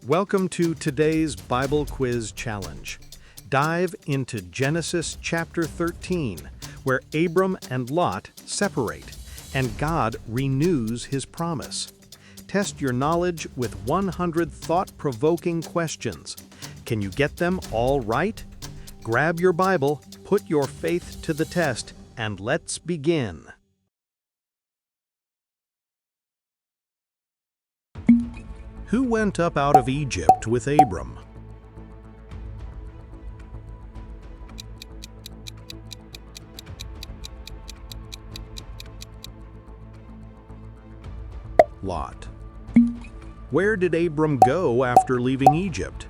Welcome to today's Bible Quiz Challenge. Dive into Genesis chapter 13, where Abram and Lot separate, and God renews his promise. Test your knowledge with 100 thought-provoking questions. Can you get them all right? Grab your Bible, put your faith to the test, and let's begin. Who went up out of Egypt with Abram? Lot. Where did Abram go after leaving Egypt?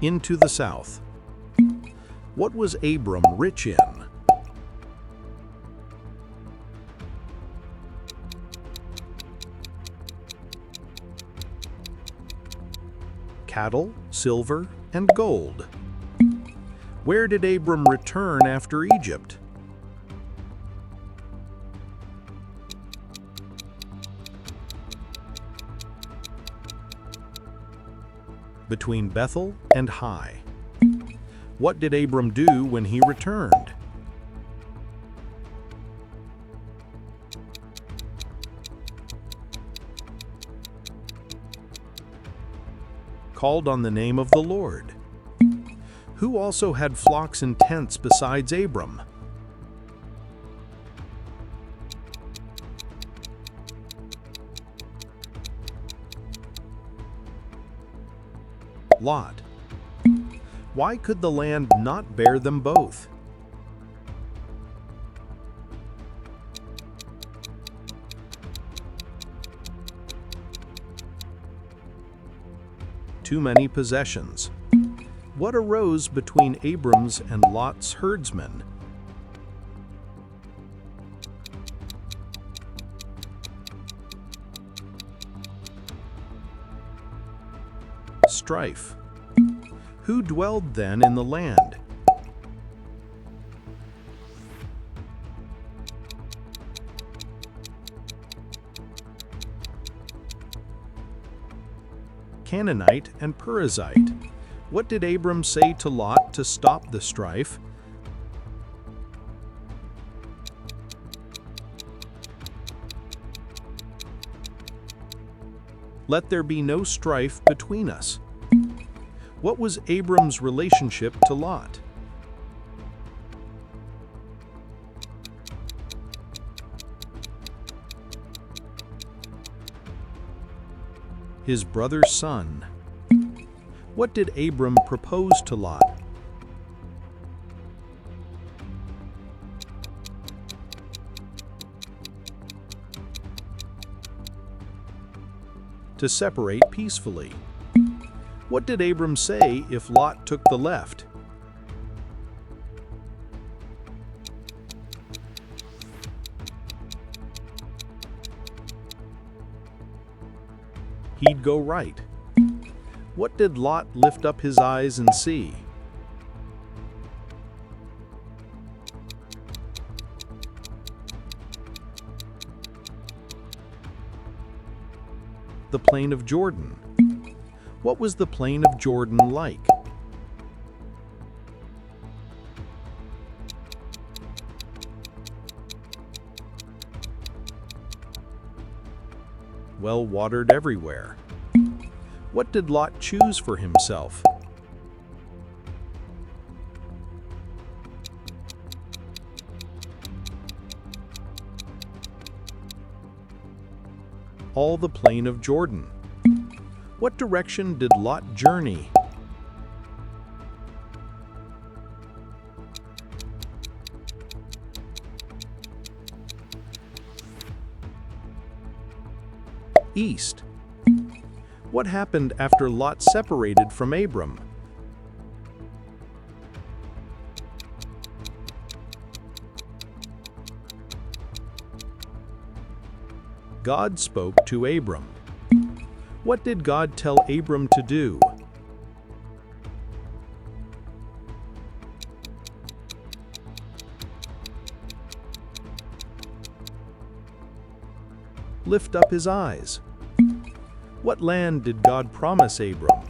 Into the south. What was Abram rich in? Cattle, silver, and gold. Where did Abram return after Egypt? Between Bethel and Hai. What did Abram do when he returned? Called on the name of the Lord. Who also had flocks and tents besides Abram? Lot. Why could the land not bear them both? Too many possessions. What arose between Abram's and Lot's herdsmen? Strife. Who dwelled then in the land? Canaanite and Perizzite. What did Abram say to Lot to stop the strife? Let there be no strife between us. What was Abram's relationship to Lot? His brother's son. What did Abram propose to Lot? To separate peacefully. What did Abram say if Lot took the left? He'd go right. What did Lot lift up his eyes and see? The plain of Jordan. What was the plain of Jordan like? Well watered everywhere. What did Lot choose for himself? All the plain of Jordan. What direction did Lot journey? East. What happened after Lot separated from Abram? God spoke to Abram. What did God tell Abram to do? lift up his eyes. What land did God promise Abram?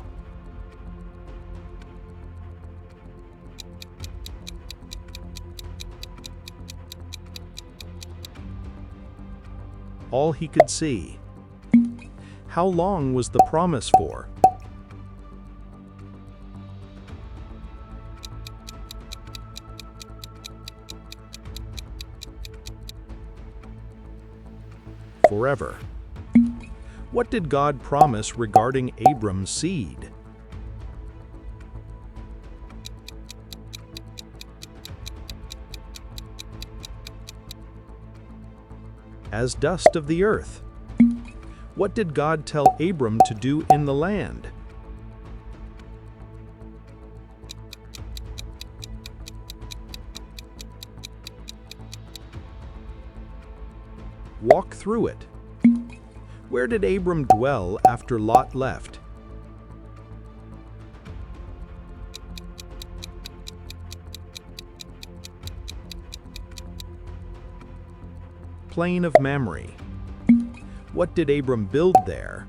All he could see. How long was the promise for? Forever. What did God promise regarding Abram's seed? As dust of the earth. What did God tell Abram to do in the land? Walk through it. Where did Abram dwell after Lot left? Plain of Mamre. What did Abram build there?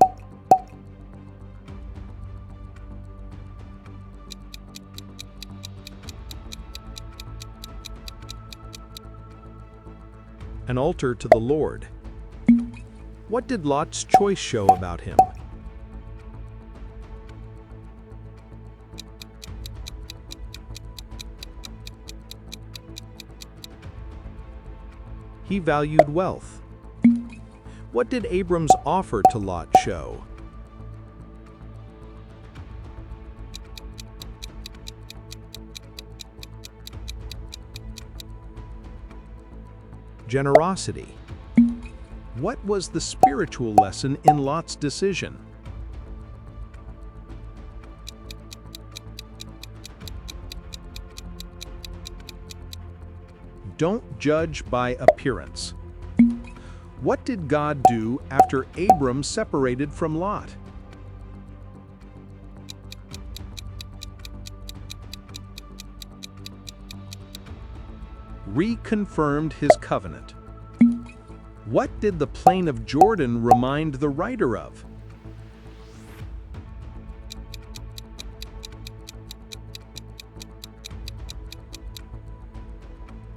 An altar to the Lord. What did Lot's choice show about him? He valued wealth. What did Abram's offer to Lot show? Generosity. What was the spiritual lesson in Lot's decision? Don't judge by appearance. What did God do after Abram separated from Lot? Reconfirmed his covenant. What did the plain of Jordan remind the writer of?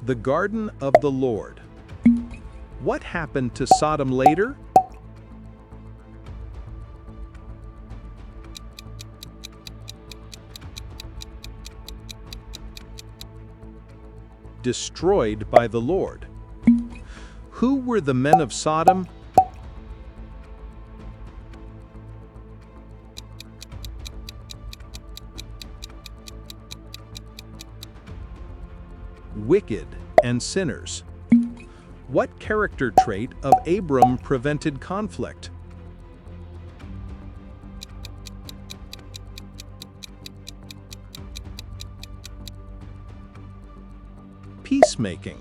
The garden of the Lord. What happened to Sodom later? Destroyed by the Lord. Who were the men of Sodom? Wicked and sinners. What character trait of Abram prevented conflict? Peacemaking.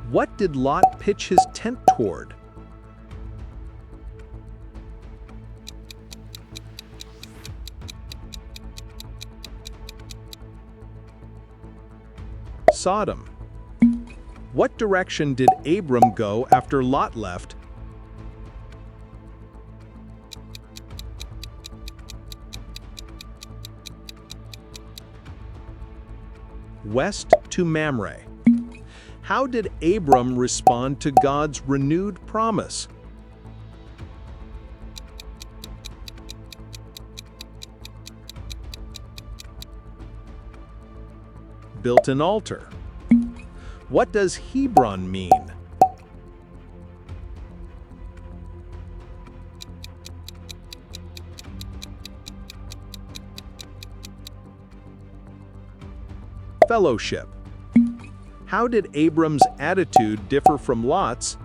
What did Lot pitch his tent toward? Sodom. What direction did Abram go after Lot left? West to Mamre. How did Abram respond to God's renewed promise? Built an altar. What does Hebron mean? Fellowship. How did Abram's attitude differ from Lot's?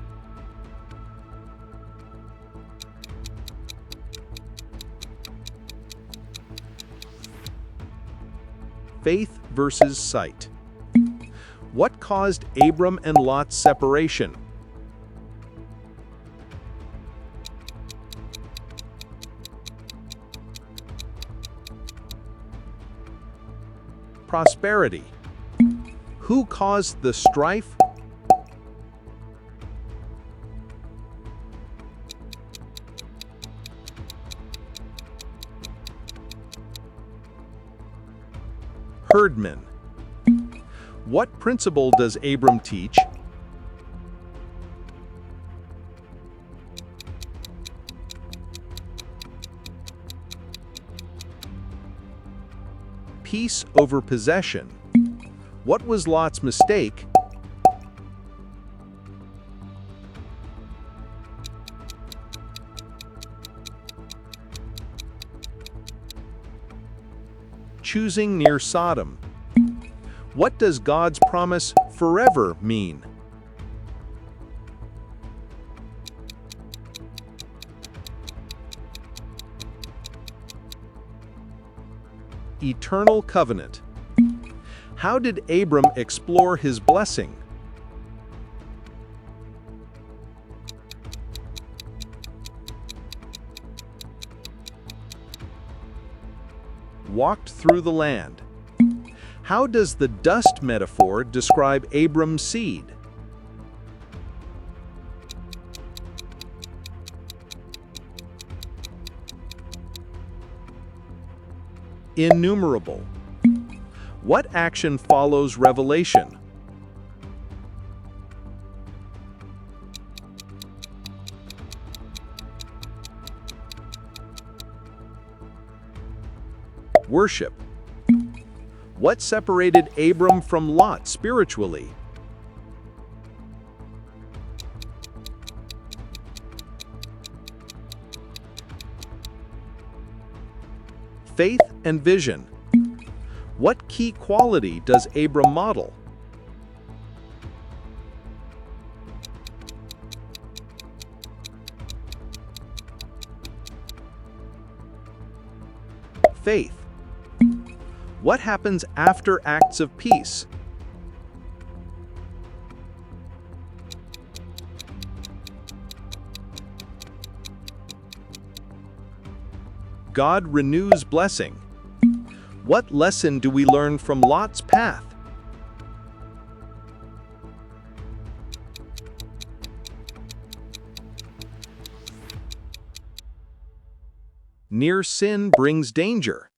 Faith versus sight. What caused Abram and Lot's separation? Prosperity. Who caused the strife? herdmen. What principle does Abram teach? Peace over possession. What was Lot's mistake? Choosing near Sodom. What does God's promise forever mean? Eternal covenant. How did Abram explore his blessing? Walked through the land. How does the dust metaphor describe Abram's seed? Innumerable. What action follows revelation? Worship. What separated Abram from Lot spiritually? Faith and vision. What key quality does Abram model? Faith. What happens after acts of peace? God renews blessing. What lesson do we learn from Lot's path? Near sin brings danger.